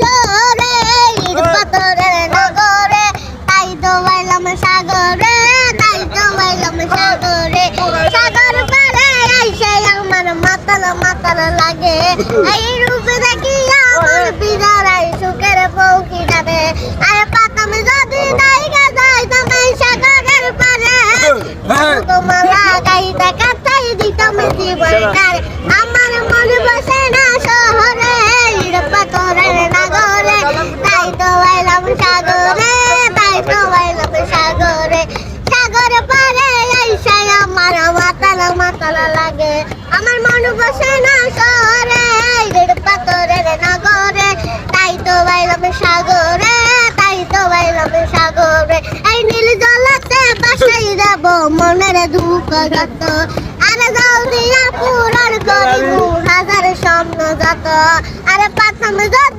শহরে ইট পাথরের নগরে তাই তো বাইলাম সাগরে তাই তো বাইলাম সাগরে সাগর পারে আইসে আমার মাতাল মাতাল লাগে এই রূপে দেখি আমার বিদারাই সুখের পৌকি যাবে আর পাতাম যদি দাইগা যাই তুমি সাগরের পারে তোমার লাগাইতে কাটাই দিতাম জীবনটার আমার মন বসে না শহরে ইট পাথরের নগরে তাই তো বাইলাম সাগরে তাই তো বাইলাম সাগরে সাগর পারে আইসা আমার মাতাল মাতাল লাগে আমার মন বসে না শহরে ইট পাথরের নগরে তাই তো বাইলাম সাগরে তাই তো বাইলাম সাগরে এই নীল জলতে বাসাই দেব মনের দুঃখ যত আর জল দিয়া পূরণ করিব হাজার স্বপ্ন যত আর পাতাম যদি